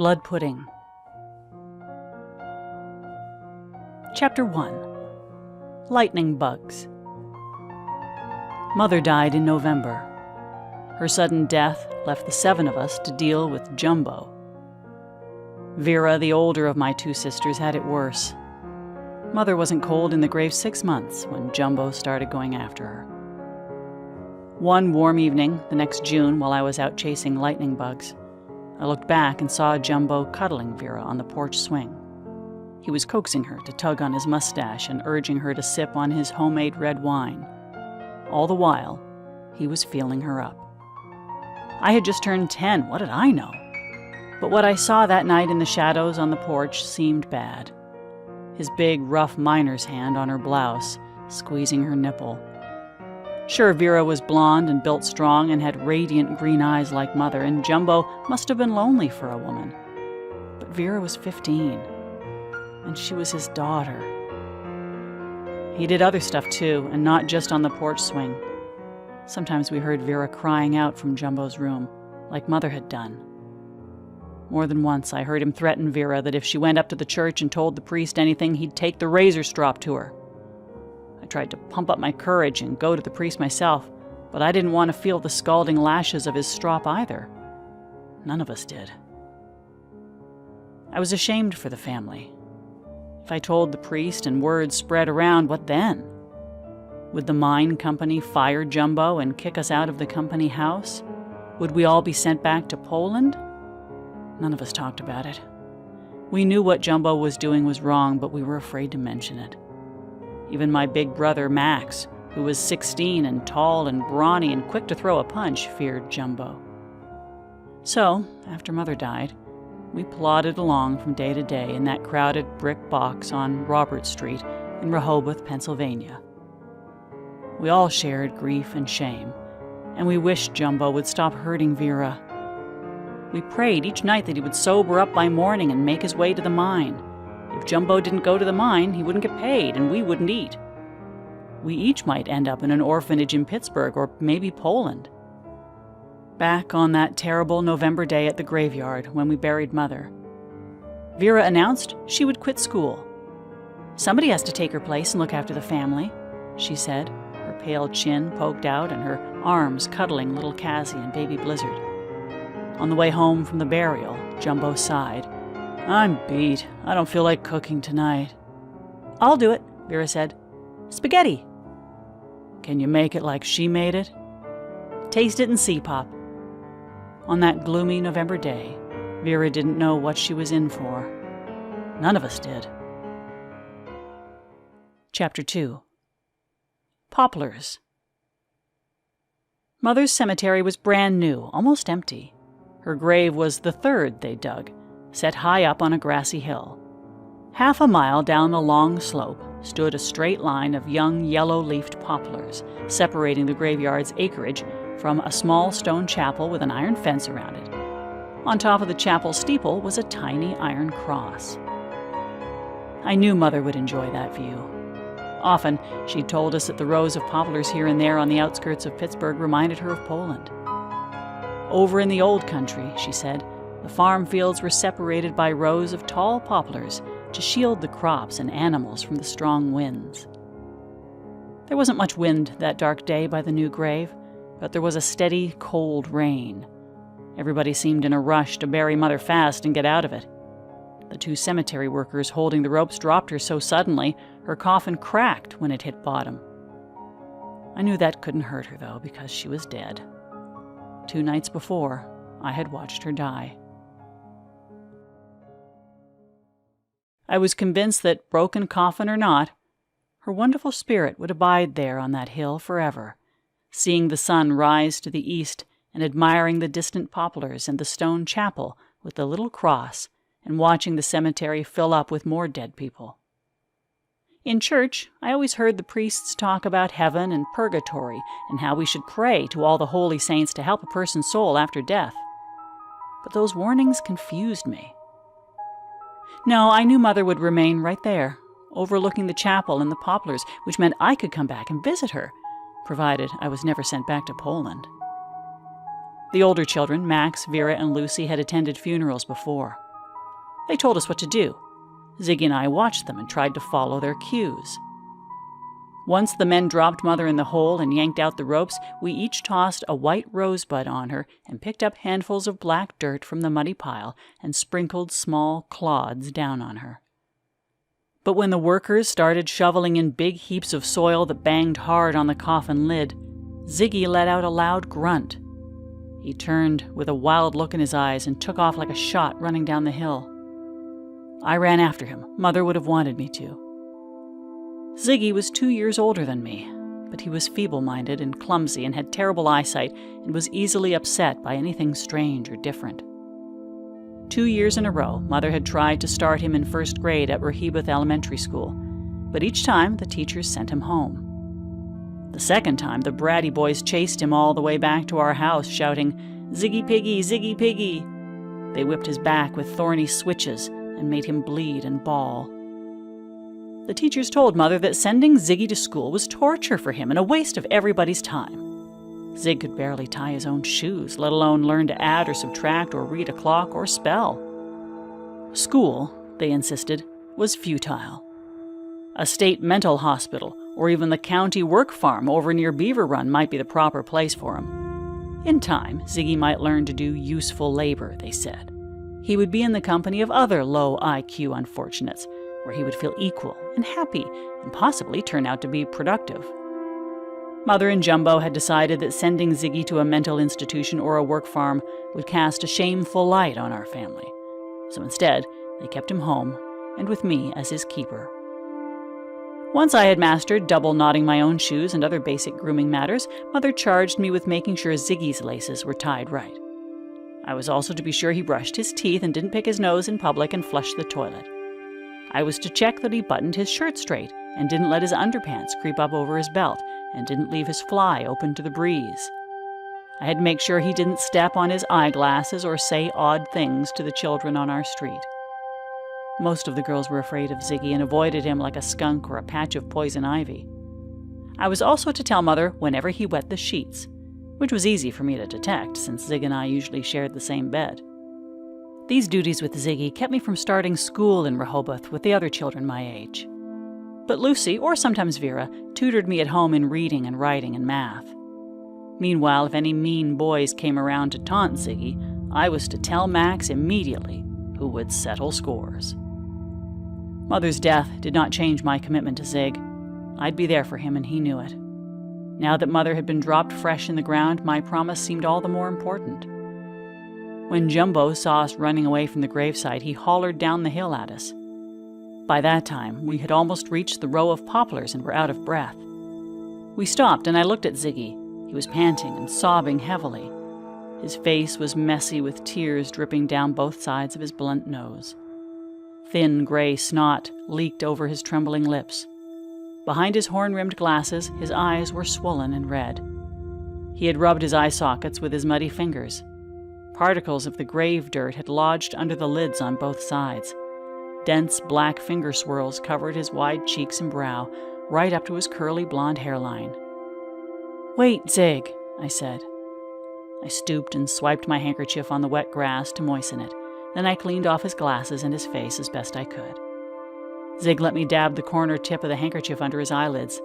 Blood Pudding. Chapter 1. Lightning Bugs. Mother died in November. Her sudden death left the 7 of us to deal with Jumbo. Vera, the older of my 2 sisters, had it worse. Mother wasn't cold in the grave 6 months when Jumbo started going after her. One warm evening, the next June, while I was out chasing lightning bugs, I looked back and saw Jumbo cuddling Vera on the porch swing. He was coaxing her to tug on his mustache and urging her to sip on his homemade red wine. All the while, he was feeling her up. I had just turned 10, what did I know? But what I saw that night in the shadows on the porch seemed bad. His big, rough miner's hand on her blouse, squeezing her nipple. Sure, Vera was blonde and built strong and had radiant green eyes like Mother, and Jumbo must have been lonely for a woman. But Vera was 15, and she was his daughter. He did other stuff too, and not just on the porch swing. Sometimes we heard Vera crying out from Jumbo's room, like Mother had done. More than once I heard him threaten Vera that if she went up to the church and told the priest anything, he'd take the razor strop to her. I tried to pump up my courage and go to the priest myself, but I didn't want to feel the scalding lashes of his strop either. None of us did. I was ashamed for the family. If I told the priest and word spread around, what then? Would the mine company fire Jumbo and kick us out of the company house? Would we all be sent back to Poland? None of us talked about it. We knew what Jumbo was doing was wrong, but we were afraid to mention it. Even my big brother, Max, who was 16 and tall and brawny and quick to throw a punch, feared Jumbo. So, after Mother died, we plodded along from day to day in that crowded brick box on Robert Street in Rehoboth, Pennsylvania. We all shared grief and shame, and we wished Jumbo would stop hurting Vera. We prayed each night that he would sober up by morning and make his way to the mine. If Jumbo didn't go to the mine, he wouldn't get paid, and we wouldn't eat. We each might end up in an orphanage in Pittsburgh or maybe Poland. Back on that terrible November day at the graveyard when we buried Mother, Vera announced she would quit school. "Somebody has to take her place and look after the family," she said, her pale chin poked out and her arms cuddling little Cassie and baby Blizzard. On the way home from the burial, Jumbo sighed. "I'm beat. I don't feel like cooking tonight." "I'll do it," Vera said. "Spaghetti." "Can you make it like she made it?" "Taste it and see, Pop." On that gloomy November day, Vera didn't know what she was in for. None of us did. Chapter 2. Poplars. Mother's cemetery was brand new, almost empty. Her grave was the 3rd they dug, set high up on a grassy hill. Half a mile down the long slope stood a straight line of young yellow-leafed poplars, separating the graveyard's acreage from a small stone chapel with an iron fence around it. On top of the chapel steeple was a tiny iron cross. I knew Mother would enjoy that view. Often, she'd told us that the rows of poplars here and there on the outskirts of Pittsburgh reminded her of Poland. Over in the old country, she said, the farm fields were separated by rows of tall poplars to shield the crops and animals from the strong winds. There wasn't much wind that dark day by the new grave, but there was a steady, cold rain. Everybody seemed in a rush to bury Mother fast and get out of it. The 2 cemetery workers holding the ropes dropped her so suddenly, her coffin cracked when it hit bottom. I knew that couldn't hurt her, though, because she was dead. 2 nights before, I had watched her die. I was convinced that, broken coffin or not, her wonderful spirit would abide there on that hill forever, seeing the sun rise to the east and admiring the distant poplars and the stone chapel with the little cross and watching the cemetery fill up with more dead people. In church, I always heard the priests talk about heaven and purgatory and how we should pray to all the holy saints to help a person's soul after death. But those warnings confused me. No, I knew Mother would remain right there, overlooking the chapel and the poplars, which meant I could come back and visit her, provided I was never sent back to Poland. The older children, Max, Vera, and Lucy, had attended funerals before. They told us what to do. Ziggy and I watched them and tried to follow their cues. Once the men dropped Mother in the hole and yanked out the ropes, we each tossed a white rosebud on her and picked up handfuls of black dirt from the muddy pile and sprinkled small clods down on her. But when the workers started shoveling in big heaps of soil that banged hard on the coffin lid, Ziggy let out a loud grunt. He turned with a wild look in his eyes and took off like a shot running down the hill. I ran after him. Mother would have wanted me to. Ziggy was 2 years older than me, but he was feeble-minded and clumsy and had terrible eyesight and was easily upset by anything strange or different. 2 years in a row, Mother had tried to start him in first grade at Rehoboth Elementary School, but each time the teachers sent him home. The second time, the bratty boys chased him all the way back to our house, shouting, "Ziggy Piggy, Ziggy Piggy!" They whipped his back with thorny switches and made him bleed and bawl. The teachers told Mother that sending Ziggy to school was torture for him and a waste of everybody's time. Zig could barely tie his own shoes, let alone learn to add or subtract or read a clock or spell. School, they insisted, was futile. A state mental hospital or even the county work farm over near Beaver Run might be the proper place for him. In time, Ziggy might learn to do useful labor, they said. He would be in the company of other low IQ unfortunates, where he would feel equal and happy and possibly turn out to be productive. Mother and Jumbo had decided that sending Ziggy to a mental institution or a work farm would cast a shameful light on our family. So instead, they kept him home and with me as his keeper. Once I had mastered double knotting my own shoes and other basic grooming matters, Mother charged me with making sure Ziggy's laces were tied right. I was also to be sure he brushed his teeth and didn't pick his nose in public and flushed the toilet. I was to check that he buttoned his shirt straight and didn't let his underpants creep up over his belt and didn't leave his fly open to the breeze. I had to make sure he didn't step on his eyeglasses or say odd things to the children on our street. Most of the girls were afraid of Ziggy and avoided him like a skunk or a patch of poison ivy. I was also to tell Mother whenever he wet the sheets, which was easy for me to detect since Zig and I usually shared the same bed. These duties with Ziggy kept me from starting school in Rehoboth with the other children my age. But Lucy, or sometimes Vera, tutored me at home in reading and writing and math. Meanwhile, if any mean boys came around to taunt Ziggy, I was to tell Max immediately, who would settle scores. Mother's death did not change my commitment to Zig. I'd be there for him, and he knew it. Now that Mother had been dropped fresh in the ground, my promise seemed all the more important. When Jumbo saw us running away from the gravesite, he hollered down the hill at us. By that time, we had almost reached the row of poplars and were out of breath. We stopped, and I looked at Ziggy. He was panting and sobbing heavily. His face was messy with tears dripping down both sides of his blunt nose. Thin gray snot leaked over his trembling lips. Behind his horn-rimmed glasses, his eyes were swollen and red. He had rubbed his eye sockets with his muddy fingers. Particles of the grave dirt had lodged under the lids on both sides. Dense black finger swirls covered his wide cheeks and brow, right up to his curly blonde hairline. "Wait, Zig," I said. I stooped and swiped my handkerchief on the wet grass to moisten it. Then I cleaned off his glasses and his face as best I could. Zig let me dab the corner tip of the handkerchief under his eyelids.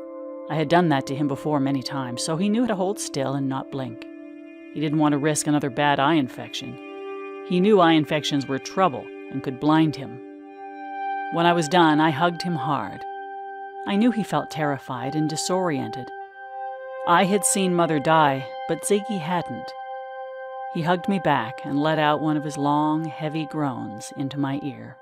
I had done that to him before many times, so he knew how to hold still and not blink. He didn't want to risk another bad eye infection. He knew eye infections were trouble and could blind him. When I was done, I hugged him hard. I knew he felt terrified and disoriented. I had seen Mother die, but Ziggy hadn't. He hugged me back and let out one of his long, heavy groans into my ear.